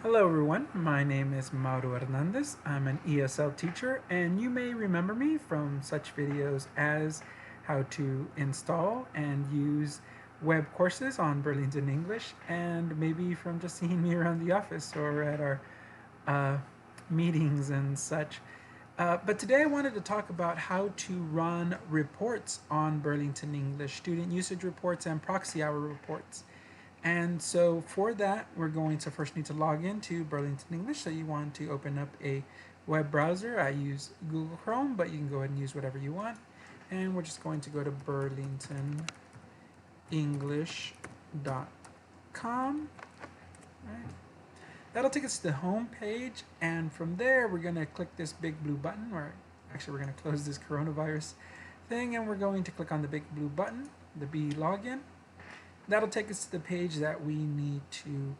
Hello everyone, my name is Mauro Hernandez. I'm an ESL teacher and you may remember me from such videos as how to install and use web courses on Burlington English, and maybe from just seeing me around the office or at our uh, meetings and such. But today I wanted to talk about how to run reports on Burlington English, student usage reports and proxy hour reports. And so for that, we're going to first need to log into Burlington English. So you want to open up a web browser. I use Google Chrome, but you can go ahead and use whatever you want. And we're just going to go to burlingtonenglish.com. Right. That'll take us to the home page, and from there we're going to click this big blue button, or actually we're going to close this coronavirus thing, and we're going to click on the big blue button, the B login. That'll take us to the page that we need to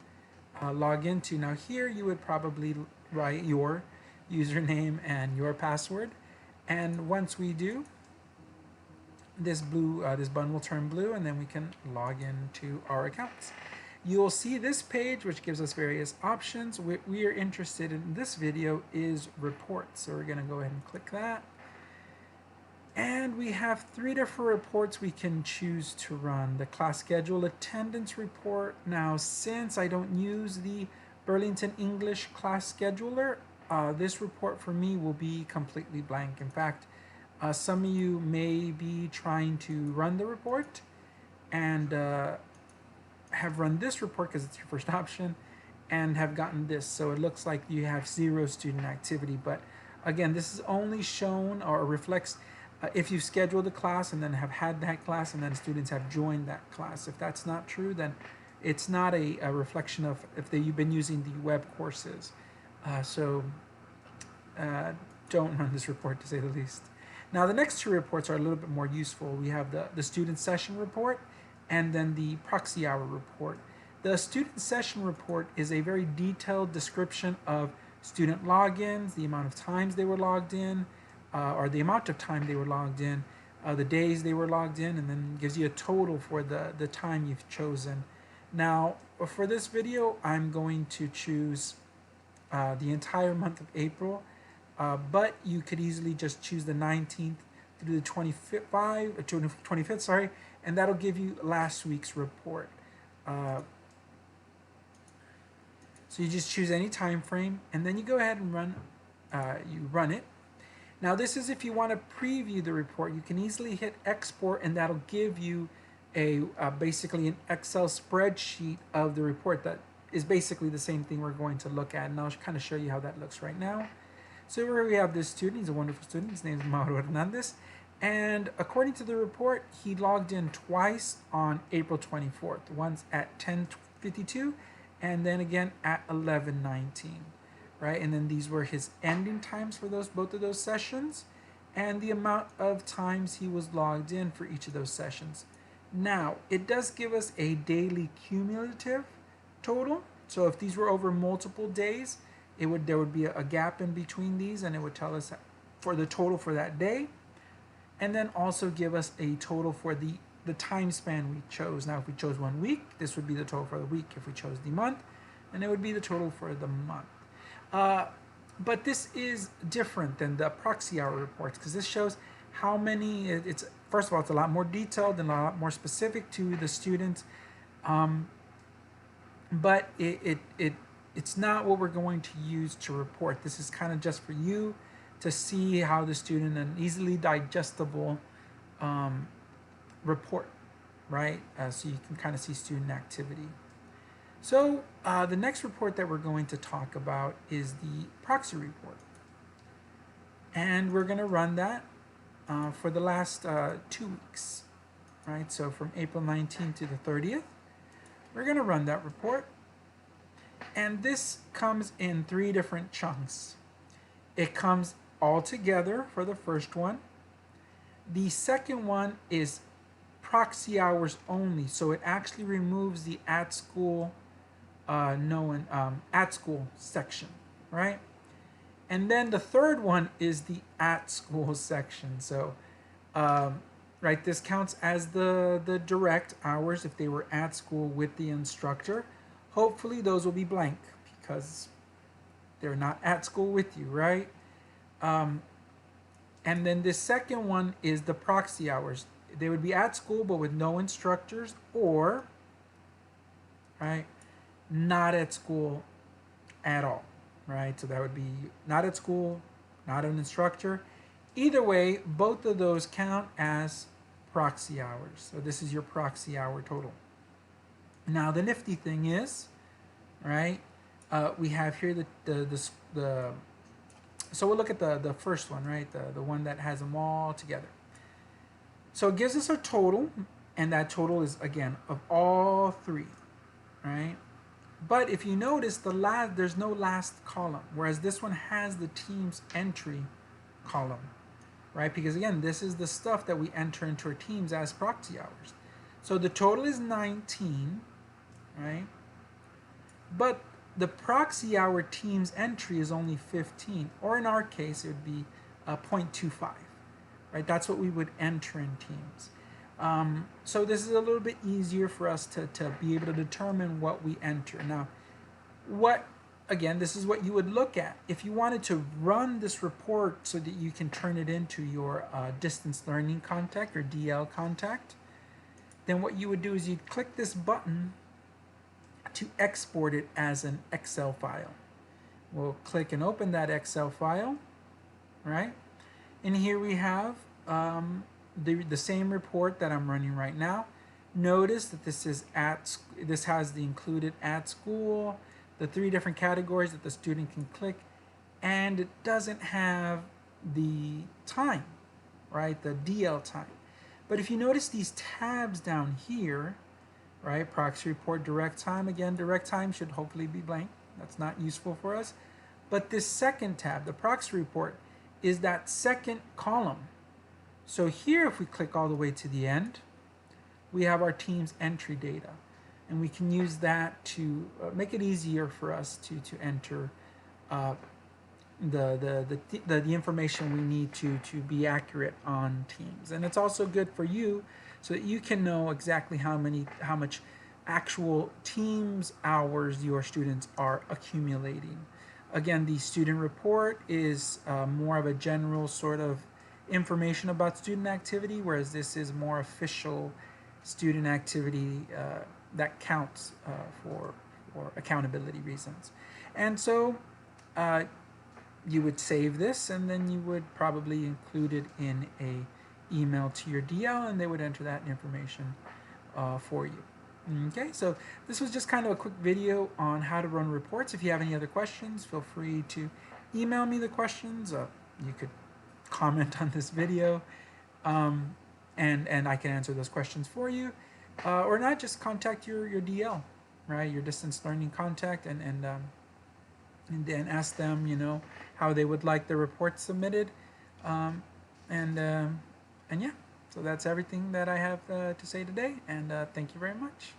log into. Now here you would probably write your username and your password, and once we do, this button will turn blue, and then we can log into our accounts. You'll see this page, which gives us various options. What we are interested in this video is reports, so we're going to go ahead and click that. And we have 3 different reports we can choose to run. The class schedule attendance report. Now, since I don't use the Burlington English class scheduler, this report for me will be completely blank. In fact, some of you may be trying to run the report and have run this report because it's your first option and have gotten this. So it looks like you have 0 student activity. But again, this is only shown or reflects if you've scheduled a class and then have had that class and then students have joined that class. If that's not true, then it's not a reflection of if you've been using the web courses. Don't run this report, to say the least. Now the next 2 reports are a little bit more useful. We have the student session report and then the proxy hour report. The student session report is a very detailed description of student logins, the amount of times they were logged in, or the amount of time they were logged in, the days they were logged in, and then gives you a total for the time you've chosen. Now, for this video, I'm going to choose the entire month of April, but you could easily just choose the 19th through the 25th, sorry, and that'll give you last week's report. So you just choose any time frame, and then you go ahead and run it. Now this is if you want to preview the report. You can easily hit export, and that'll give you basically an Excel spreadsheet of the report that is basically the same thing we're going to look at, and I'll kind of show you how that looks right now. So here we have this student. He's a wonderful student. His name is Mauro Hernandez. And according to the report, he logged in twice on April 24th, once at 10:52 and then again at 11:19, right? And then these were his ending times for both of those sessions and the amount of times he was logged in for each of those sessions. Now, it does give us a daily cumulative total. So if these were over multiple days, there would be a gap in between these, and it would tell us for the total for that day, and then also give us a total for the time span we chose. Now, if we chose 1 week, this would be the total for the week. If we chose the month, then it would be the total for the month. But this is different than the proxy hour reports because this shows how many. First of all, it's a lot more detailed and a lot more specific to the student, but it's not what we're going to use to report. This is kind of just for you to see how the student, an easily digestible report, right? So you can kind of see student activity. So the next report that we're going to talk about is the proxy report. And we're going to run that for the last 2 weeks, right? So from April 19th to the 30th, we're going to run that report. And this comes in 3 different chunks. It comes all together for the first one. The second one is proxy hours only, so it actually removes the at school at school section, right? And then the third one is the at school section. So right, this counts as the direct hours if they were at school with the instructor. Hopefully those will be blank because they're not at school with you, right? And then the second one is the proxy hours. They would be at school but with no instructors, or, right, not at school at all, right? So that would be not at school, not an instructor. Either way, both of those count as proxy hours. So this is your proxy hour total. Now the nifty thing is, right, we have here the so we'll look at the first one, right, the one that has them all together. So it gives us a total, and that total is, again, of all three, right? But if you notice, there's no last column, whereas this one has the team's entry column, right? Because again, this is the stuff that we enter into our teams as proxy hours. So the total is 19, right? But the proxy hour team's entry is only 15, or in our case, it would be 0.25, right? That's what we would enter in teams. So this is a little bit easier for us to be able to determine what we enter. Now, again, this is what you would look at. If you wanted to run this report so that you can turn it into your distance learning contact or DL contact, then what you would do is you'd click this button to export it as an Excel file. We'll click and open that Excel file, right? And here we have the same report that I'm running right now. Notice that this has the included at school, the 3 different categories that the student can click, and it doesn't have the time, right, the DL time. But if you notice these tabs down here, right, Proxy Report direct time, again, direct time should hopefully be blank. That's not useful for us. But this second tab, the Proxy Report, is that second column. So here, if we click all the way to the end, we have our team's entry data. And we can use that to make it easier for us to enter the information we need to be accurate on teams. And it's also good for you so that you can know exactly how much actual teams hours your students are accumulating. Again, the student report is more of a general sort of information about student activity, whereas this is more official student activity that counts for accountability reasons. And so you would save this, and then you would probably include it in a email to your DL, and they would enter that information for you. Okay, so this was just kind of a quick video on how to run reports. If you have any other questions, feel free to email me the questions. You could comment on this video, and I can answer those questions for you. Or not, just contact your DL, right, your distance learning contact, and then ask them, you know, how they would like the report submitted. And yeah, so that's everything that I have to say today, and thank you very much.